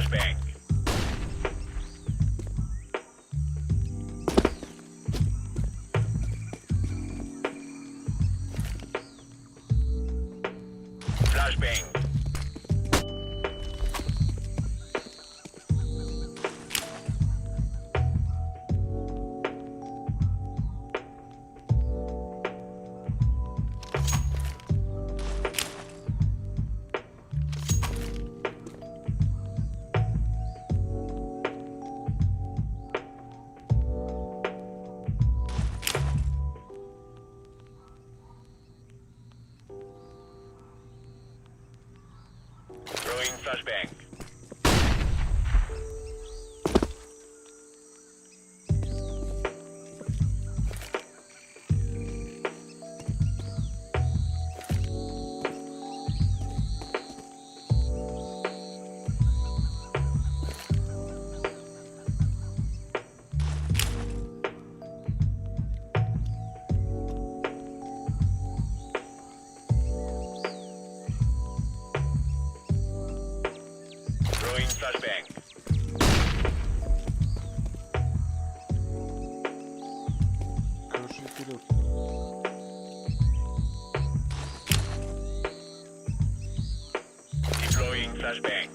flashbang. Flashbang. Throwing flashbang. Throwing flashbang. Короче, вперед. Deploying flashbang.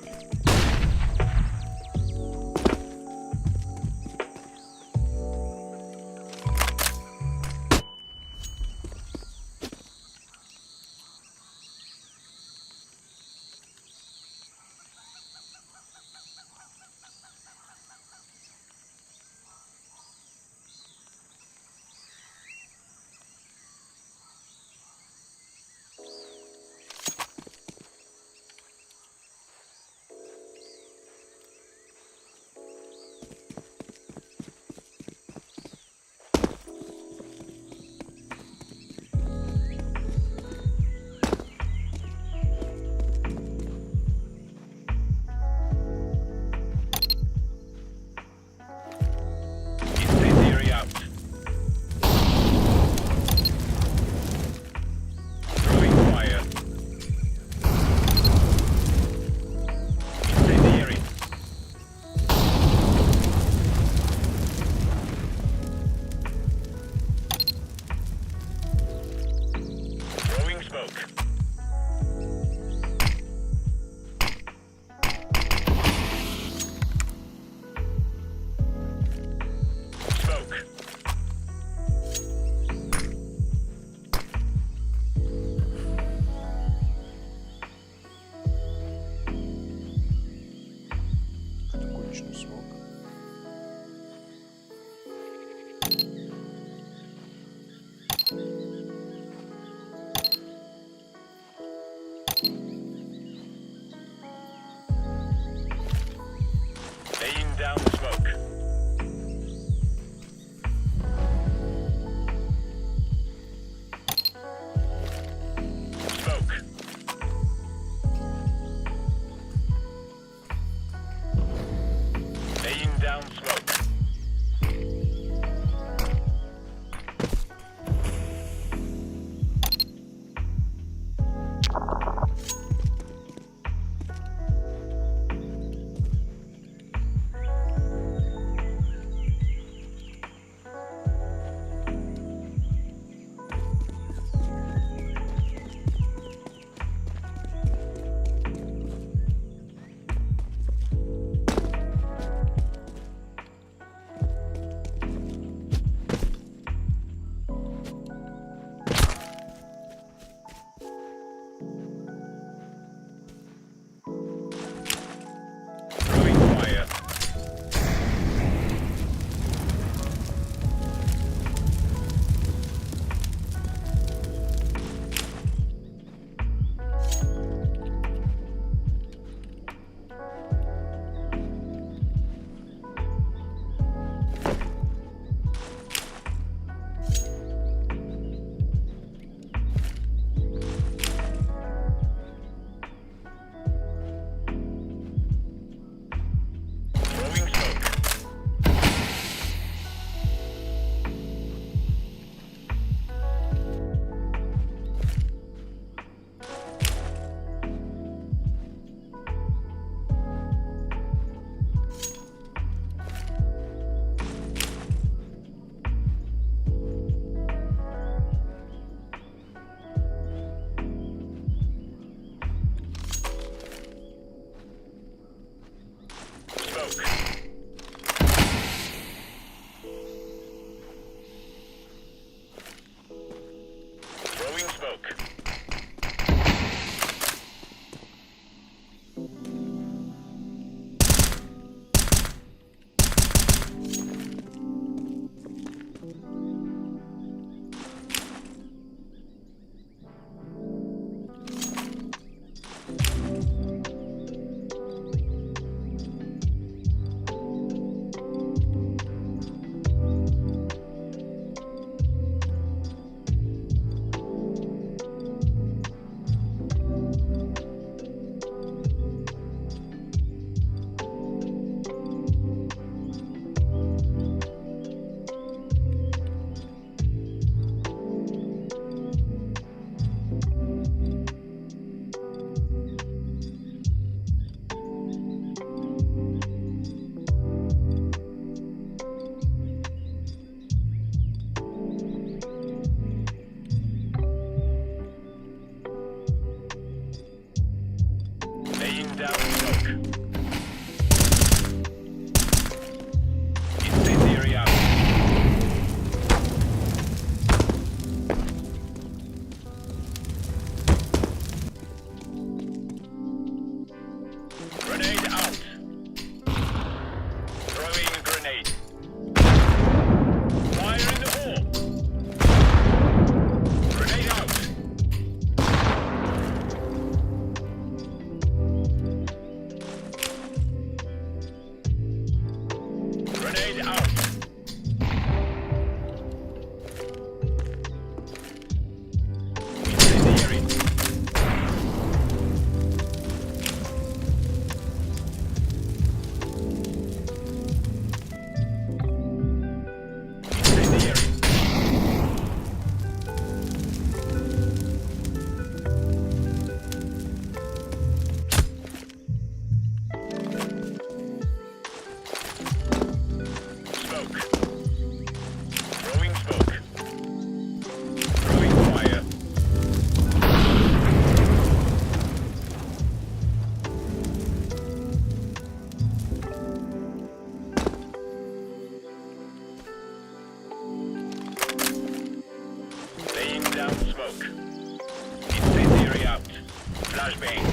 Flashbang.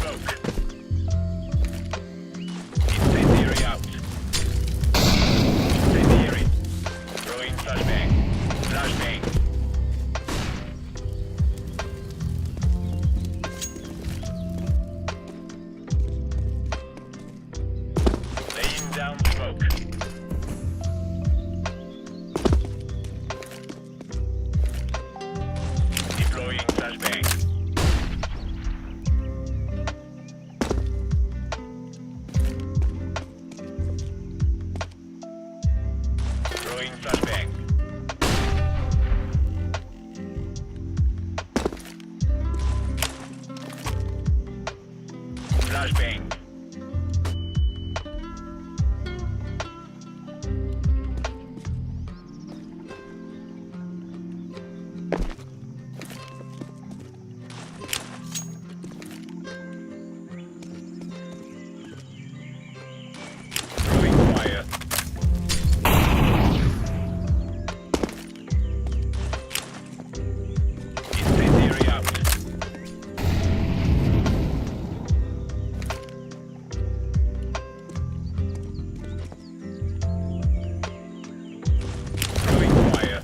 Smoke. Incendiary out. Incendiary. Throwing flashbang. Flashbang. Laying down smoke. Deploying flashbang. Throwing flashbang. Flashbang. Throwing fire. Incendiary out. Throwing fire.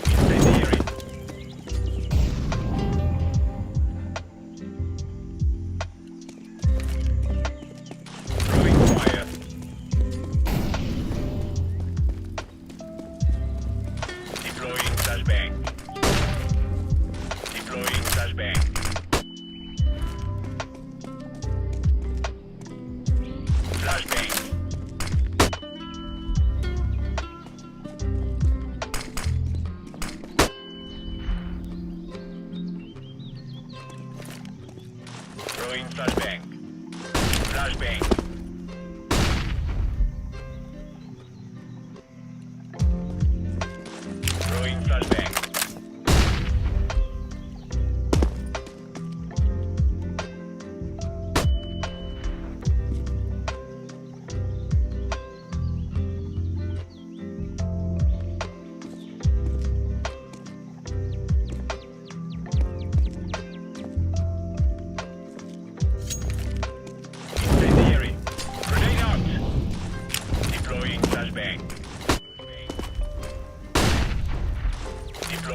Incendiary. Throwing fire. Deploying flashbang. Deploying flashbang. Flashbang. Throwing flashbang. Flashbang. Throwing flashbang. Incendiary. Grenade out. Deploying flashbang. Deploying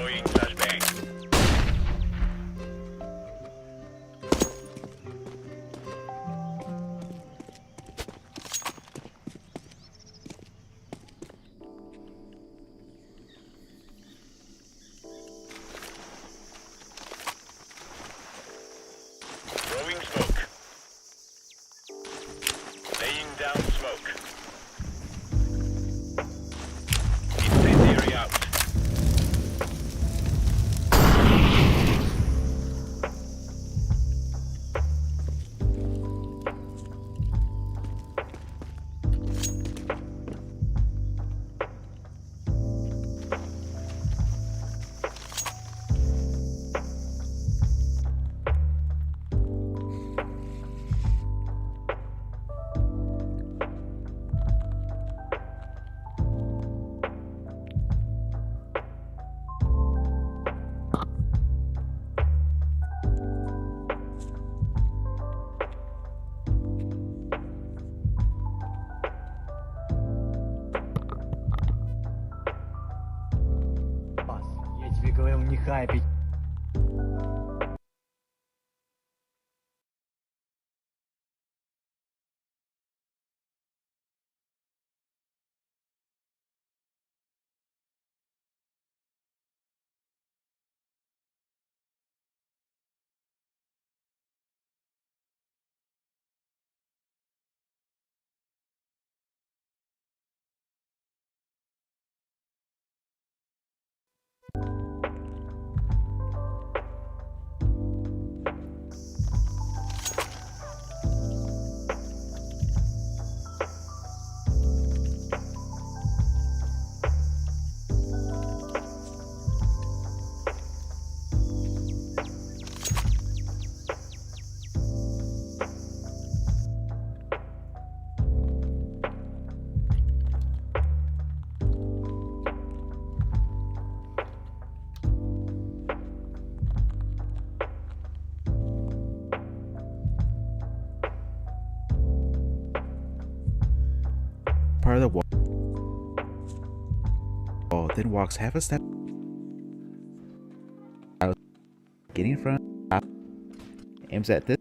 Говорил не хайпить. Part of the wall, then walks half a step out, getting in front, aims at this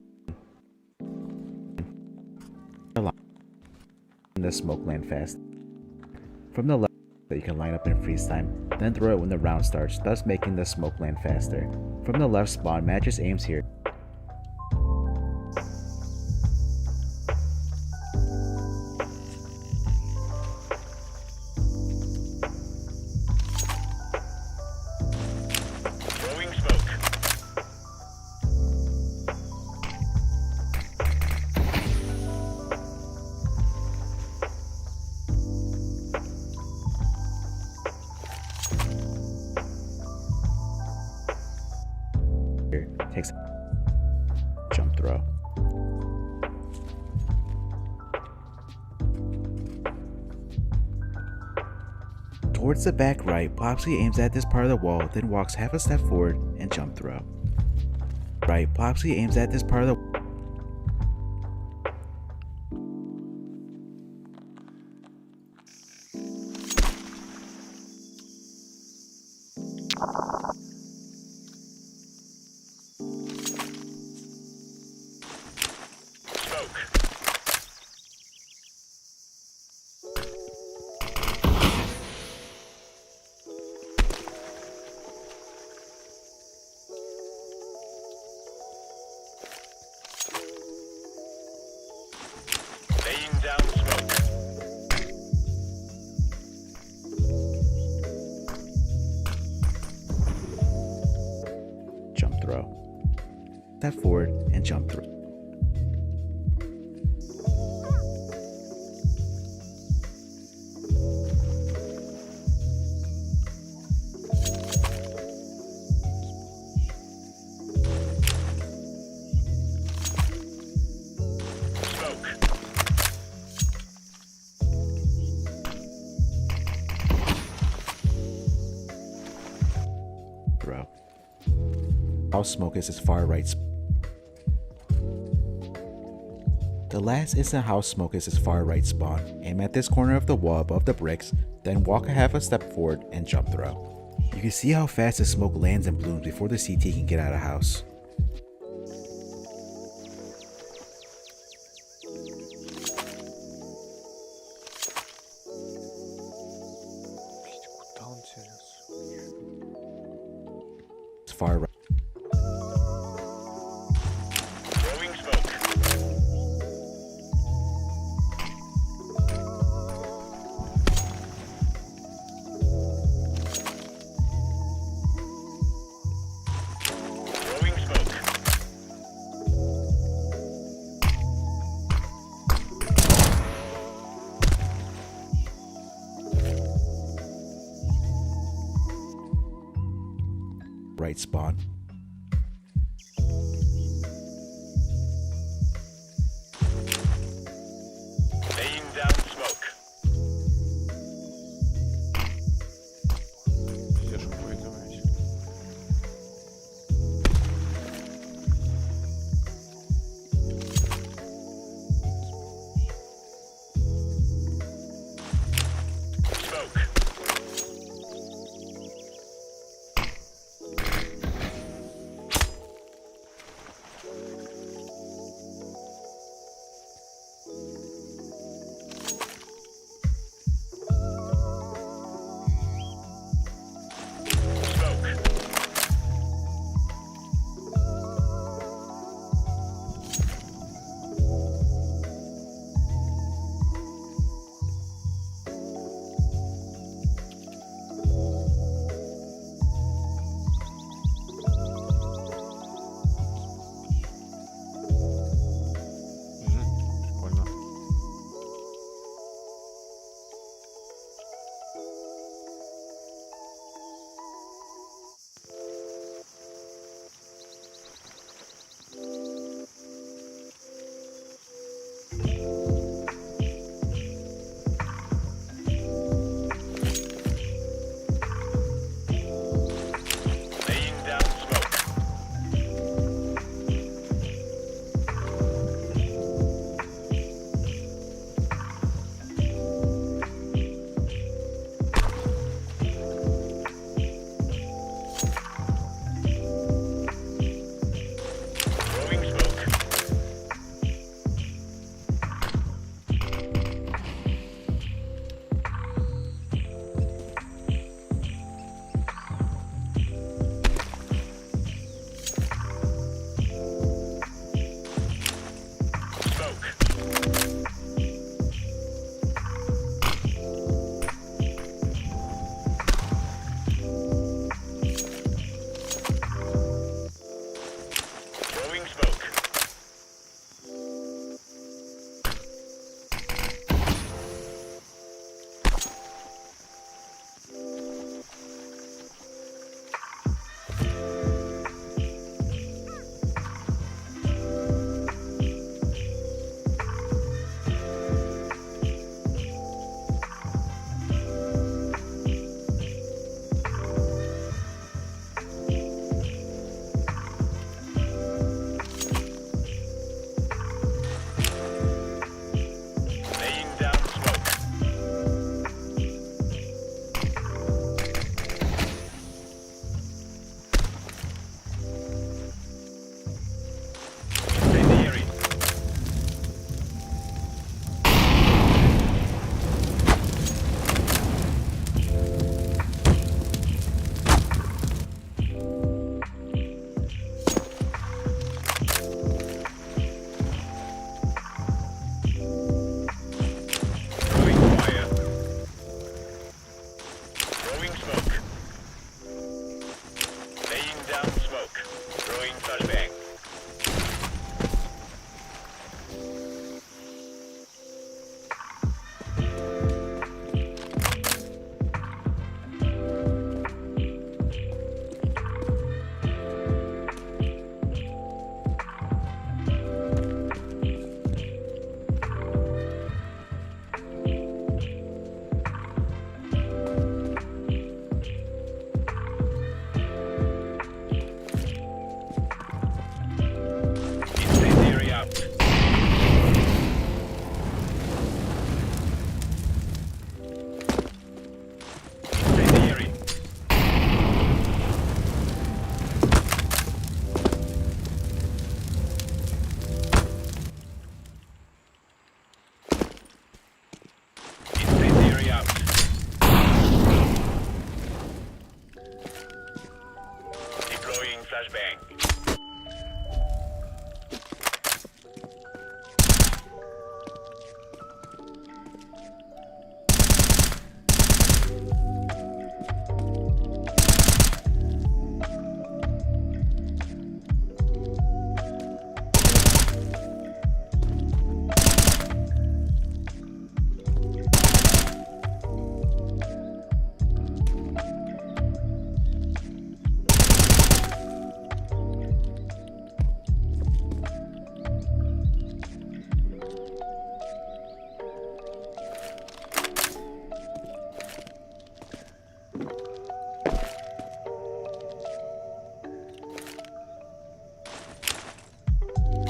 in the smoke land fast. From the left, that you can line up in freeze time, then throw it when the round starts, thus making the smoke land faster. From the left spawn, matches aims here. Throwing smoke. Here, takes jump throw. Towards the back right, Popsy aims at this part of the wall, then walks half a step forward and jump throw. Right, Popsy aims at this part of the Smoke. Laying down smoke. jump throw. Step forward and jump throw. Smoke. Throw. House smoke is his far right. The last instant house smoke is his far right spawn. Aim at this corner of the wall above the bricks, then walk a half a step forward and jump throw. You can see how fast the smoke lands and blooms before the CT can get out of house. Куда он целился? His far right. Throwing smoke. Throwing smoke. Right spawn. Laying down smoke. Стежку повидомлять. Smoke.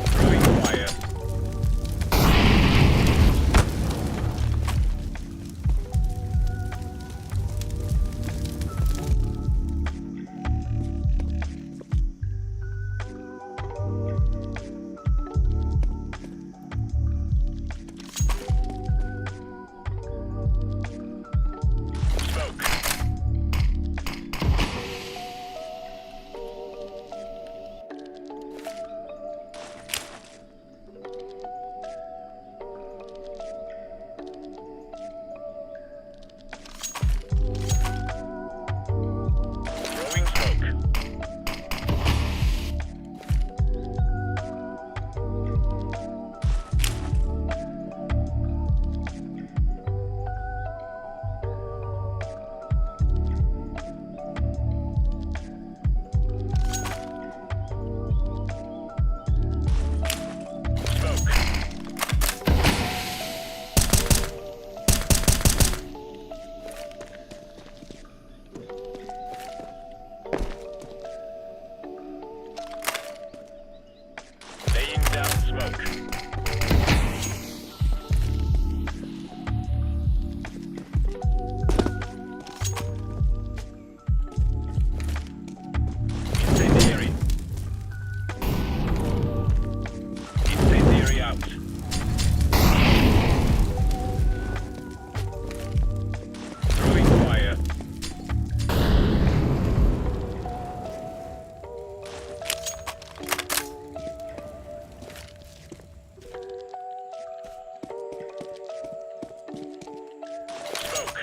Throwing fire. Smoke. Throwing smoke. Smoke. Laying down smoke. Incendiary. Incendiary out. Throwing fire. Smoke.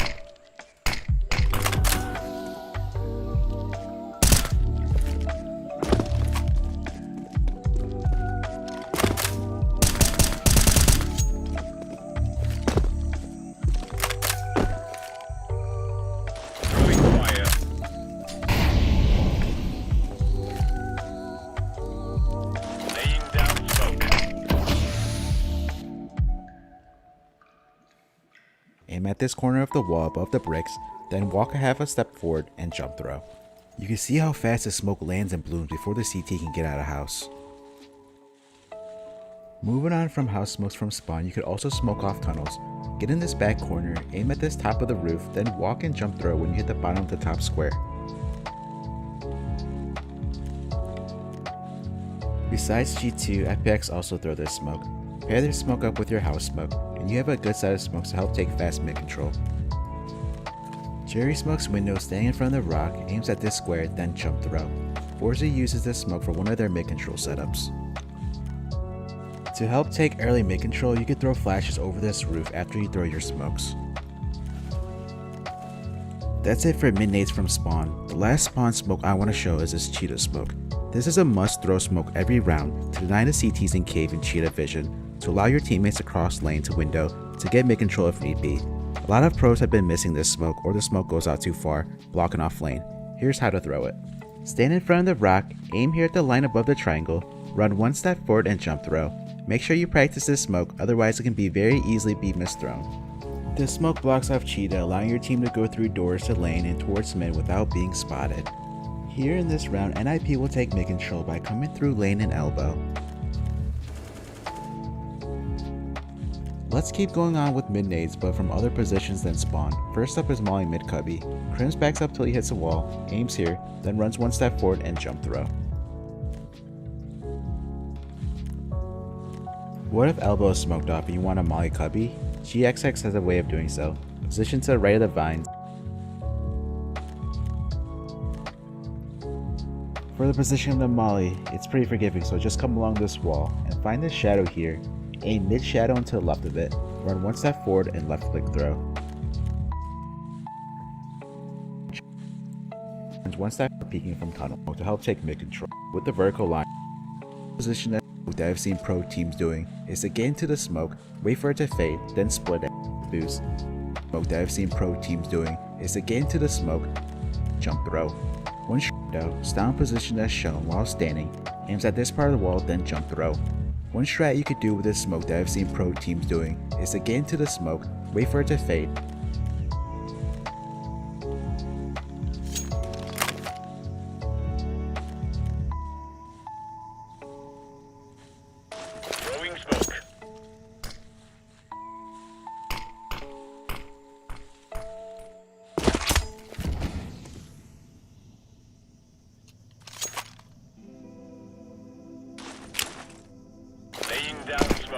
Throwing fire. Laying down smoke. Aim at this corner of the wall above the bricks, then walk a half a step forward and jump throw. You can see how fast the smoke lands and blooms before the CT can get out of house. Moving on from house smokes from spawn, you could also smoke off tunnels. Get in this back corner, aim at this top of the roof, then walk and jump throw when you hit the bottom of the top square. Besides G2, FPX also throw this smoke. Pair this smoke up with your house smoke, and you have a good set of smokes to help take fast mid control. Jerry smokes window staying in front of the rock, aims at this square, then jump throw. Forza uses this smoke for one of their mid control setups. To help take early mid control, you could throw flashes over this roof after you throw your smokes. That's it for mid nades from spawn. The last spawn smoke I want to show is this cheetah smoke. This is a must throw smoke every round to deny the CTs in cave and cheetah vision, to allow your teammates to cross lane to window to get mid control if need be. A lot of pros have been missing this smoke, or the smoke goes out too far, blocking off lane. Here's how to throw it. Stand in front of the rock, aim here at the line above the triangle, run one step forward and jump throw. Make sure you practice this smoke, otherwise it can be very easily be misthrown. This smoke blocks off cheetah, allowing your team to go through doors to lane and towards mid without being spotted. Here in this round, NIP will take mid control by coming through lane and elbow. Let's keep going on with mid nades, but from other positions than spawn. First up is Molly mid cubby. Crims backs up till he hits a wall, aims here, then runs one step forward and jump throw. What if elbow is smoked off and you want a Molly cubby? GXX has a way of doing so. Position to the right of the vine. For the position of the Molly, it's pretty forgiving, so just come along this wall and find this shadow here. Aim mid shadow and to the left of it. Run one step forward and left click throw. And one step peeking from tunnel to help take mid control with the vertical line. Position that I've seen pro teams doing is to get into the smoke, wait for it to fade, then split it, boost. Smoke that I've seen pro teams doing is to get into the smoke, jump throw. One shadow, stand in position as shown while standing, aims at this part of the wall, then jump throw. One strat you could do with this smoke that I've seen pro teams doing is to get into the smoke, wait for it to fade,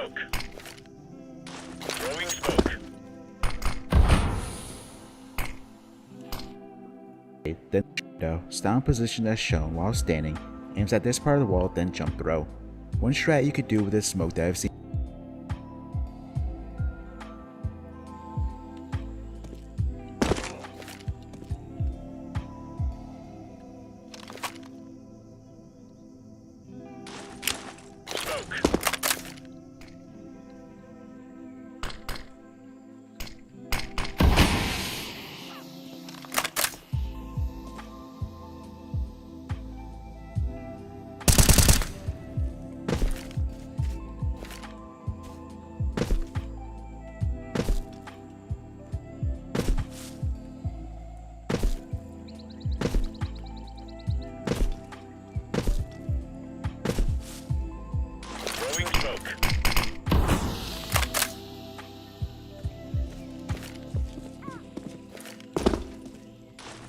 smoke. Throwing smoke. Then stand in position as shown while standing, aims at this part of the wall, then jump throw. One strat you could do with this smoke that I've seen Smoke. Throwing smoke.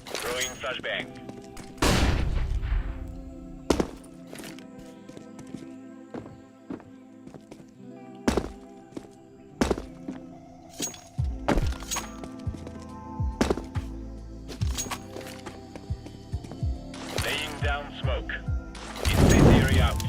Throwing flashbang. Laying down smoke. Incendiary out.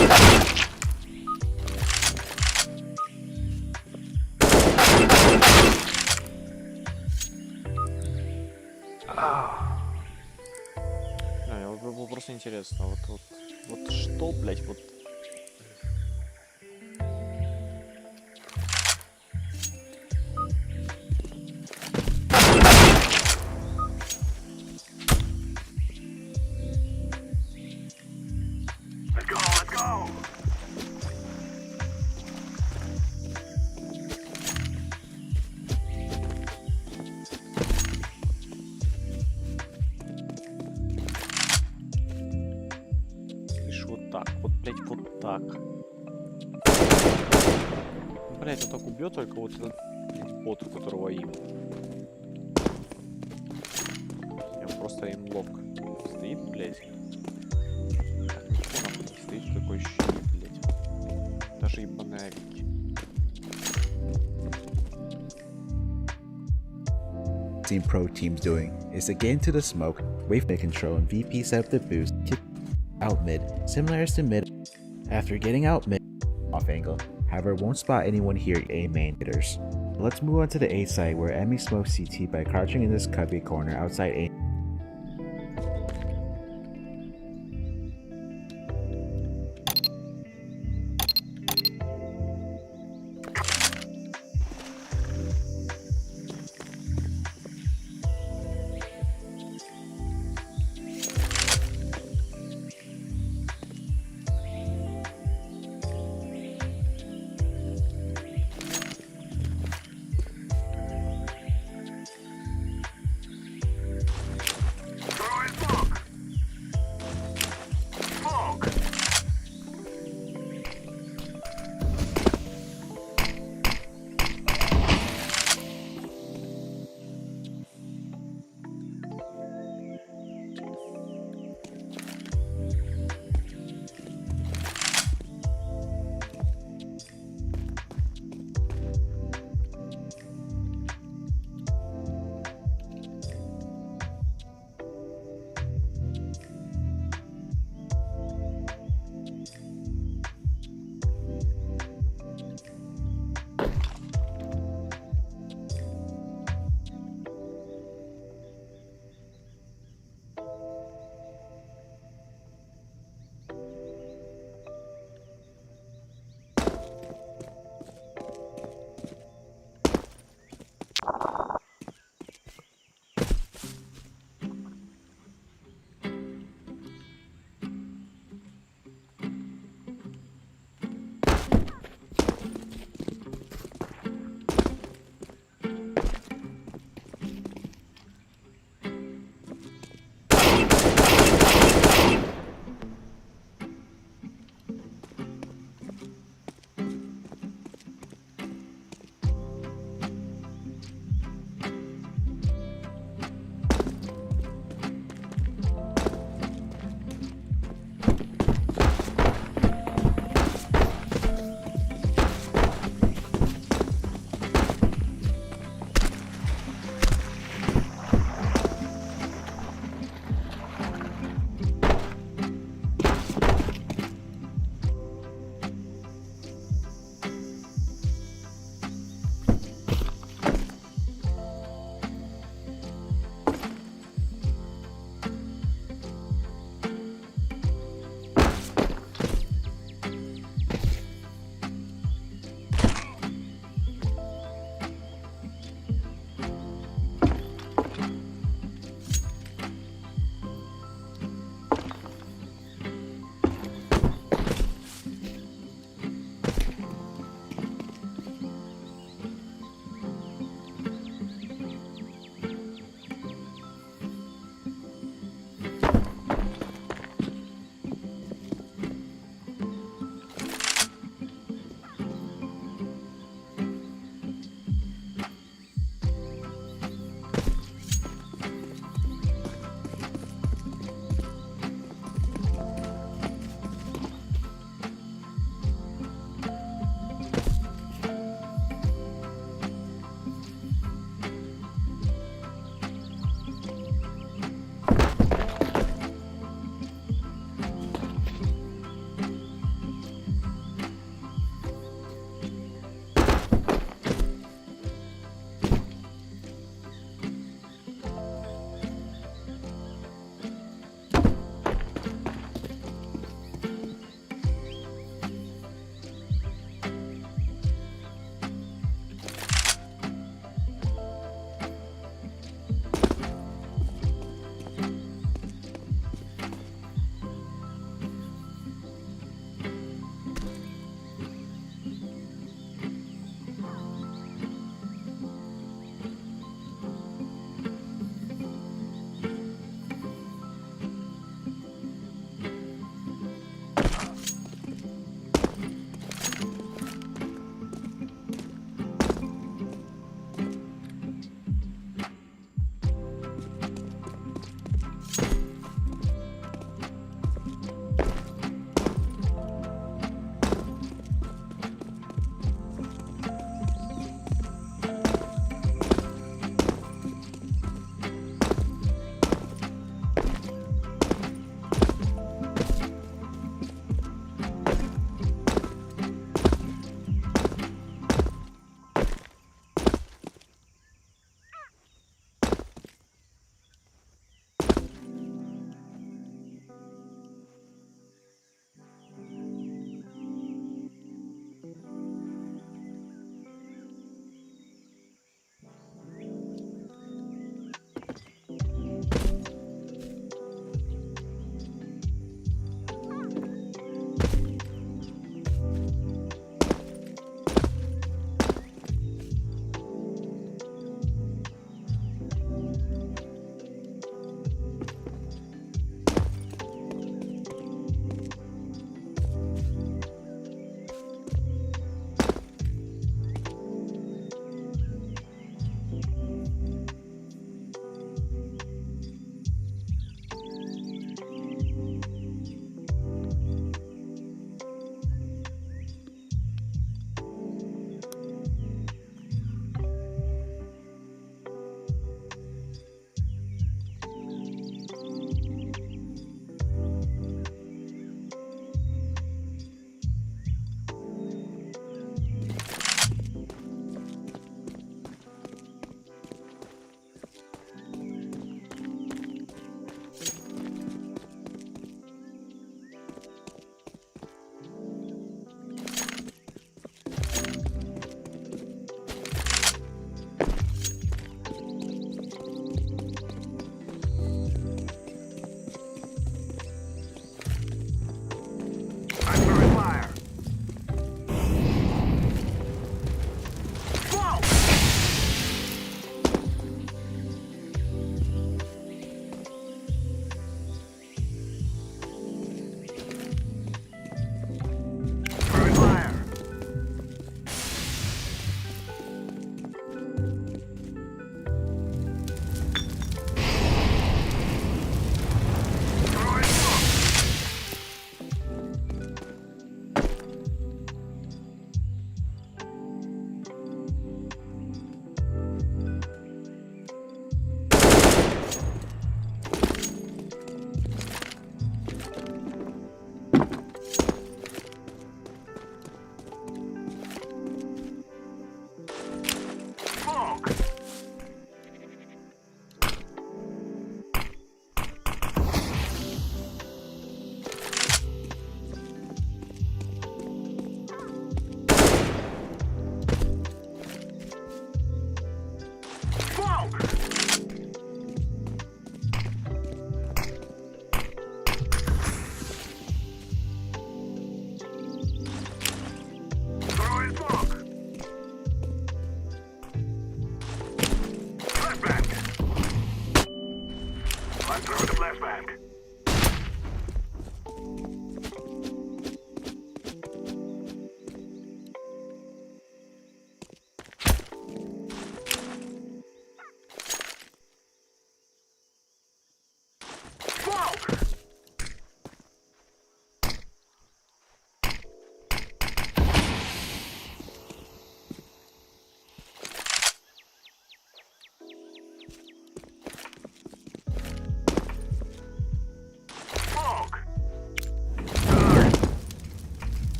Не, вот было просто интересно, вот что, блять, вот. Слышь, вот так, вот, блять, вот так. Блять, он так убьет только вот этот бот, у которого им. Я просто им лок. Стоит, блять. Так ничего нахуй не стоит, такой ощущение, блять. Даже ебаные авики. Seen pro teams doing is to get into the smoke, wait for the control and VP set up the boost, kick out mid, similar as to mid. After getting out mid, off angle, however won't spot anyone here A main hitters. Let's move on to the A side where Emmy smokes CT by crouching in this cubby corner outside A.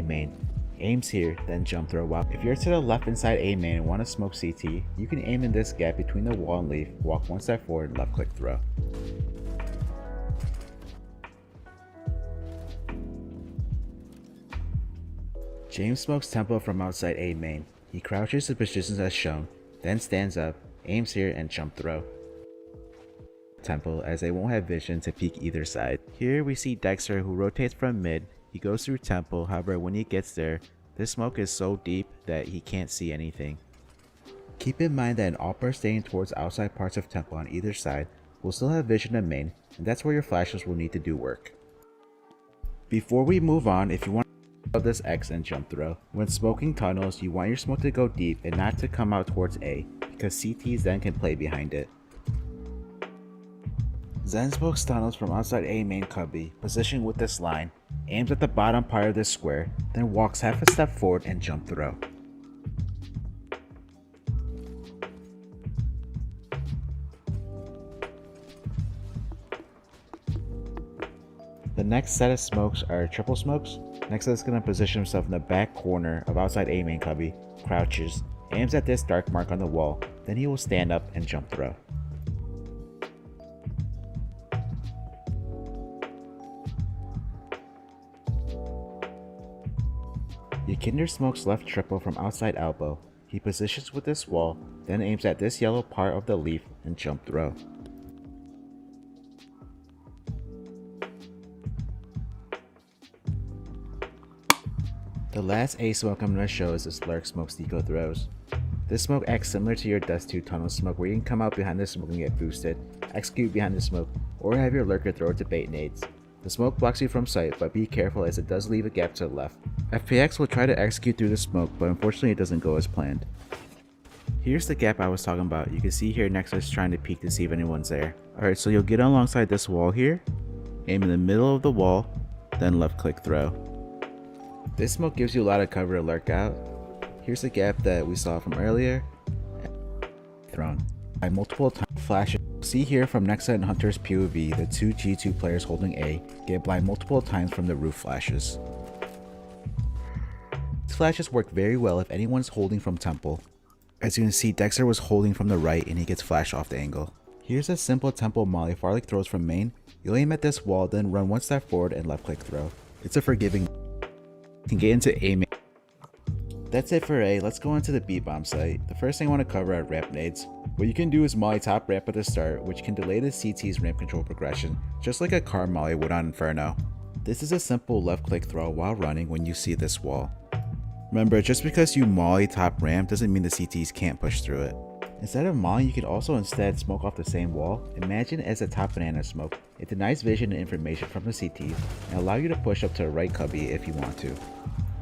main. Aims here, then jump throw. While if you're to the left inside A main and want to smoke CT, you can aim in this gap between the wall and leaf, walk one step forward, left click throw. James smokes tempo from outside A main. He crouches to positions as shown, then stands up, aims here and jump throw. Tempo, as they won't have vision to peek either side. Here we see Dexter, who rotates from mid. He goes through tempo, however when he gets there, this smoke is so deep that he can't see anything. Keep in mind that an AWPer staying towards outside parts of tempo on either side will still have vision of main, and that's where your flashes will need to do work. Before we move on, if you want to this X and jump throw, when smoking tunnels, you want your smoke to go deep and not to come out towards A, because CTs then can play behind it. Zen smokes tunnels from outside A main cubby, positioned with this line, aims at the bottom part of this square, then walks half a step forward and jump throw. The next set of smokes are triple smokes. Next is going to position himself in the back corner of outside A main cubby, crouches, aims at this dark mark on the wall, then he will stand up and jump throw. Yakinder smokes left triple from outside elbow. He positions with this wall, then aims at this yellow part of the leaf and jump throw. The last A smoke I'm going to show is this Lurk smoke Deco throws. This smoke acts similar to your Dust 2 tunnel smoke, where you can come out behind the smoke and get boosted, execute behind the smoke, or have your lurker throw it to bait nades. The smoke blocks you from sight, but be careful as it does leave a gap to the left. FPX will try to execute through the smoke, but unfortunately it doesn't go as planned. Here's the gap I was talking about. You can see here Nexus trying to peek to see if anyone's there. Alright, so you'll get alongside this wall here, aim in the middle of the wall, then left click throw. This smoke gives you a lot of cover to lurk out. Here's the gap that we saw from earlier. Thrown by multiple time flashes. See here from Nexa and Hunter's POV, the two G2 players holding A get blind multiple times from the roof flashes. These flashes work very well if anyone's holding from temple. As you can see, Dexter was holding from the right and he gets flashed off the angle. Here's a simple tempo molly Farlick throws from main. You'll aim at this wall, then run one step forward and left click throw. It's a forgiving. You can get into A main. That's it for A. Let's go into the B bomb site. The first thing I want to cover are ramp nades. What you can do is molly top ramp at the start, which can delay the CT's ramp control progression, just like a car molly would on Inferno. This is a simple left click throw while running when you see this wall. Remember, just because you molly top ramp doesn't mean the CTs can't push through it. Instead of molly, you can also instead smoke off the same wall. Imagine as a top banana smoke. It denies vision and information from the CTs and allow you to push up to the right cubby if you want to.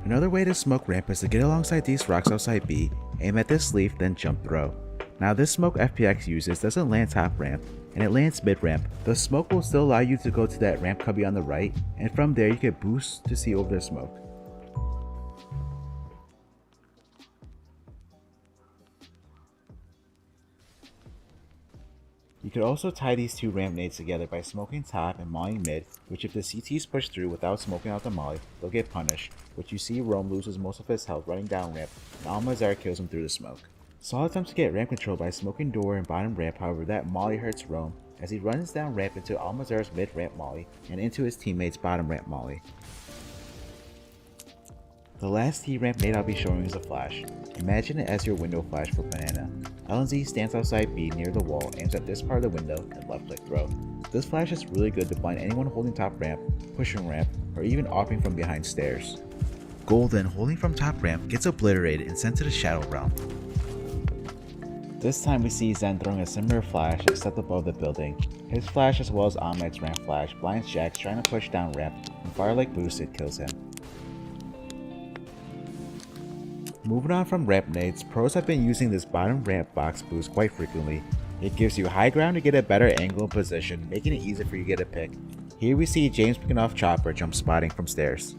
Another way to smoke ramp is to get alongside these rocks outside B, aim at this leaf, then jump throw. Now this smoke FPX uses doesn't land top ramp, and it lands mid ramp. The smoke will still allow you to go to that ramp cubby on the right, and from there you can boost to see over the smoke. You could also tie these two ramp nades together by smoking top and mollying mid, which if the CTs push through without smoking out the molly, they'll get punished, which you see Rome loses most of his health running down ramp, and Almazar kills him through the smoke. Saw attempts to get ramp control by smoking door and bottom ramp, however that molly hurts Rome, as he runs down ramp into Almazar's mid ramp molly, and into his teammate's bottom ramp molly. The last T-ramp nade I'll be showing is a flash. Imagine it as your window flash for Banana. LNZ stands outside B near the wall, aims at this part of the window, and left click throw. This flash is really good to blind anyone holding top ramp, pushing ramp, or even offing from behind stairs. Golden, holding from top ramp, gets obliterated and sent to the Shadow Realm. This time we see Zen throwing a similar flash except above the building. His flash as well as Ahmed's ramp flash blinds Jax trying to push down ramp, and Firelight boosted kills him. Moving on from ramp nades, pros have been using this bottom ramp box boost quite frequently. It gives you high ground to get a better angle and position, making it easier for you to get a pick. Here we see James picking off Chopper jump spotting from stairs.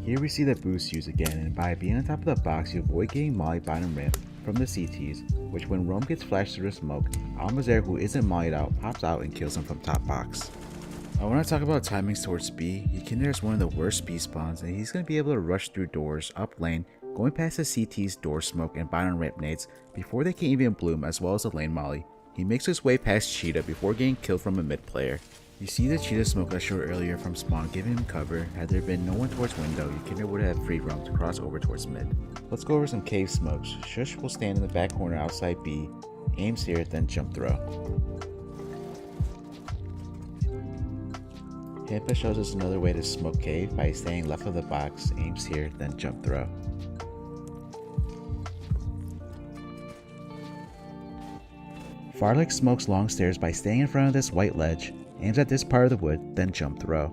Here we see the boost used again, and by being on top of the box you avoid getting molly bottom ramp from the CTs, which when Rome gets flashed through the smoke, Almazar, who isn't mollied out, pops out and kills him from top box. I want to talk about timings towards B. Ykinder is one of the worst B spawns, and he's going to be able to rush through doors, up lane, going past the CT's door smoke and bottom ramp nades before they can even bloom, as well as the lane molly. He makes his way past Cheetah before getting killed from a mid player. You see the Cheetah smoke I showed earlier from spawn giving him cover. Had there been no one towards window, Ykinder would have free roam to cross over towards mid. Let's go over some cave smokes. Shush will stand in the back corner outside B, aims here, then jump throw. Hampa shows us another way to smoke cave by staying left of the box, aims here, then jump throw. Farlick smokes long stairs by staying in front of this white ledge, aims at this part of the wood, then jump throw.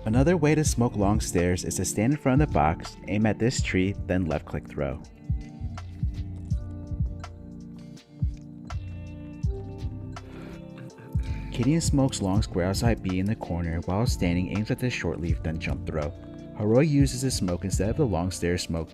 Another way to smoke long stairs is to stand in front of the box, aim at this tree, then left click throw. Gideon smokes long square outside B in the corner while standing, aims at this short leaf, then jump throw. Haroy uses his smoke instead of the long stairs smoke